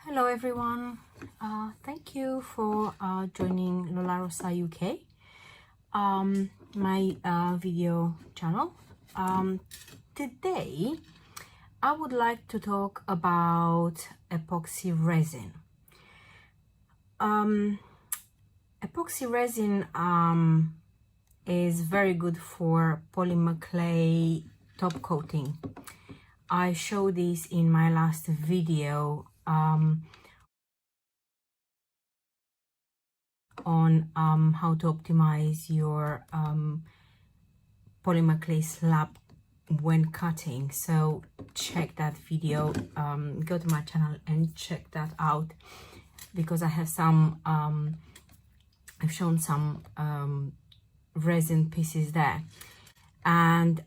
Hello everyone, thank you for joining Lola Rosa UK, my video channel. Today I would like to talk about epoxy resin. Epoxy resin is very good for polymer clay top coating. I showed this in my last video on how to optimize your polymer clay slab when cutting. So check that video, go to my channel and check that out, because I have some I've shown some resin pieces there, and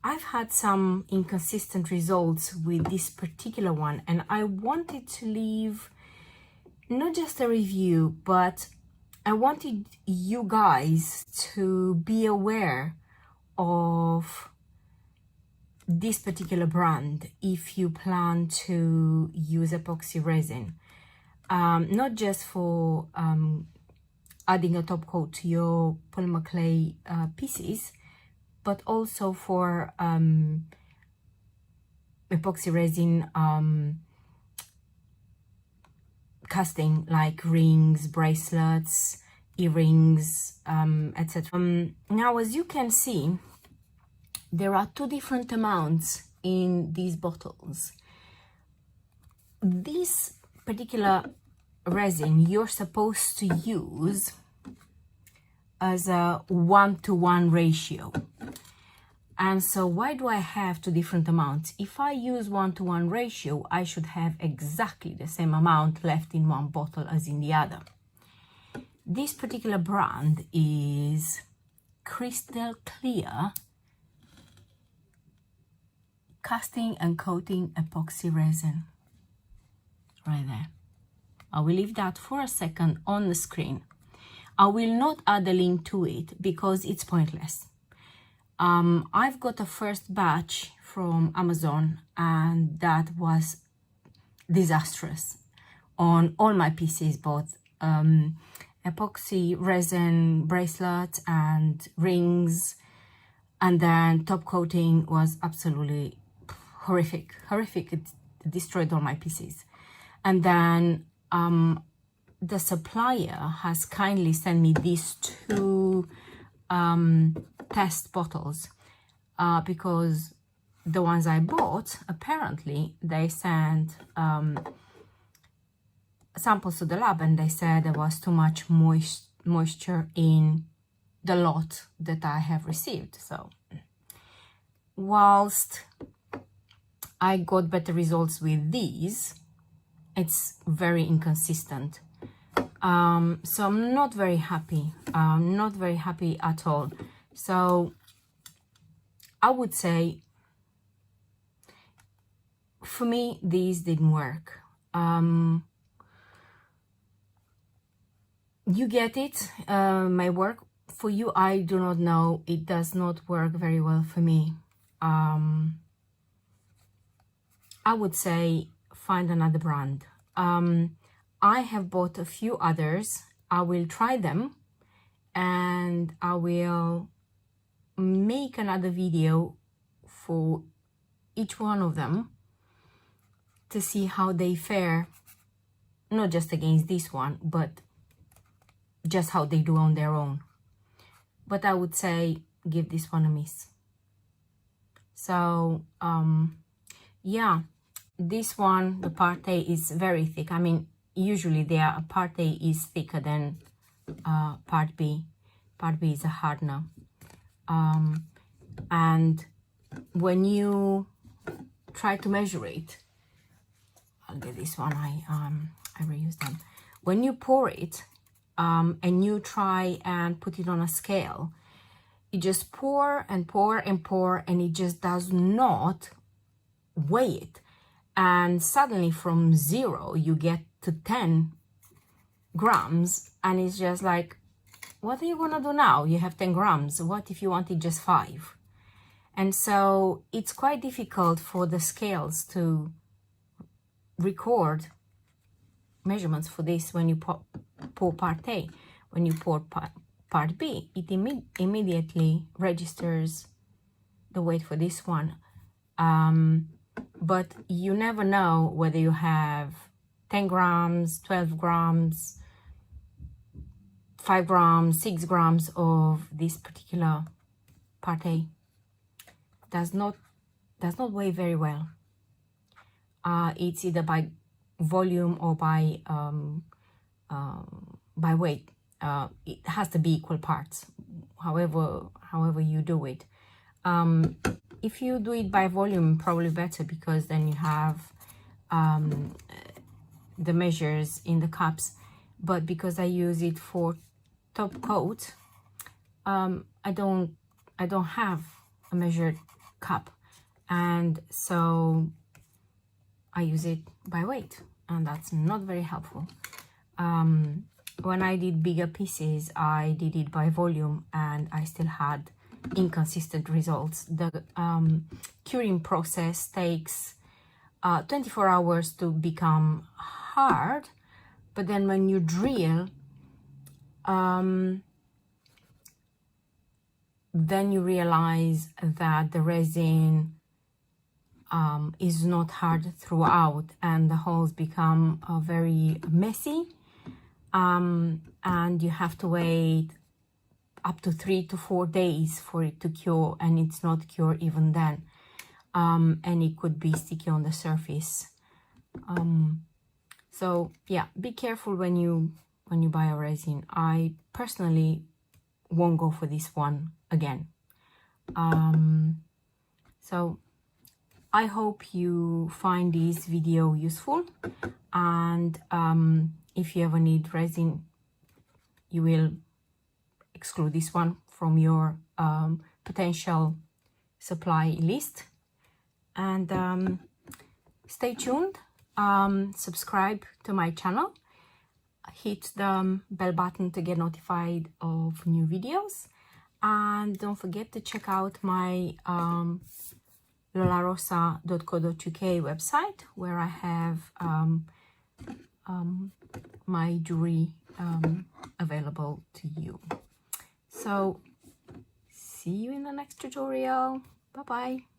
I've had some inconsistent results with this particular one, and I wanted to leave not just a review, but I wanted you guys to be aware of this particular brand if you plan to use epoxy resin, not just for adding a top coat to your polymer clay pieces, but also for epoxy resin casting, like rings, bracelets, earrings, etc. Now, as you can see, there are two different amounts in these bottles. This particular resin you're supposed to use as a 1-to-1 ratio. And so why do I have two different amounts? If I use 1-to-1 ratio, I should have exactly the same amount left in one bottle as in the other. This particular brand is Crystal Clear Casting and Coating Epoxy Resin. Right there. I will leave that for a second on the screen. I will not add a link to it because it's pointless. I've got a first batch from Amazon, and that was disastrous on all my pieces, both epoxy resin bracelets and rings, and then top coating was absolutely horrific. It destroyed all my pieces. And then the supplier has kindly sent me these two test bottles, because the ones I bought, apparently they sent samples to the lab, and they said there was too much moisture in the lot that I have received. So whilst I got better results with these, it's very inconsistent. So I'm not very happy, at all. So I would say, for me, these didn't work. You get it, may work for you. I do not know. It does not work very well for me. I would say find another brand. I have bought a few others. I will try them, and I will make another video for each one of them to see how they fare, not just against this one, but just how they do on their own. But I would say give this one a miss. So yeah, this one, the part A, is very thick. I mean, usually part A is thicker than part B. Part B is a hardener. And when you try to measure it, I'll get this one, I reuse them. When you pour it and you try and put it on a scale, you just pour and pour and pour, and it just does not weigh it. And suddenly from 0 you get to 10 grams, and it's just like, what are you gonna do now? You have 10 grams. What if you wanted just 5? And so it's quite difficult for the scales to record measurements for this when you pour part A. When you pour part B, it immediately registers the weight for this one. But you never know whether you have 10 grams, 12 grams, 5 grams, 6 grams of this particular part A. Does not weigh very well. It's either by volume or by weight. It has to be equal parts, however you do it. If you do it by volume, probably better, because then you have the measures in the cups. But because I use it for top coat, I don't have a measured cup, and so I use it by weight, and that's not very helpful. When I did bigger pieces, I did it by volume, and I still had inconsistent results. The curing process takes 24 hours to become hard, but then when you drill, then you realize that the resin is not hard throughout, and the holes become very messy, and you have to wait up to 3 to 4 days for it to cure, and it's not cured even then, and it could be sticky on the surface. So yeah, be careful when you buy a resin. I personally won't go for this one again. So I hope you find this video useful, and if you ever need resin, you will exclude this one from your potential supply list. And stay tuned, subscribe to my channel, hit the bell button to get notified of new videos, and don't forget to check out my lolarosa.co.uk website, where I have my jewelry available to you. So see you in the next tutorial. Bye bye.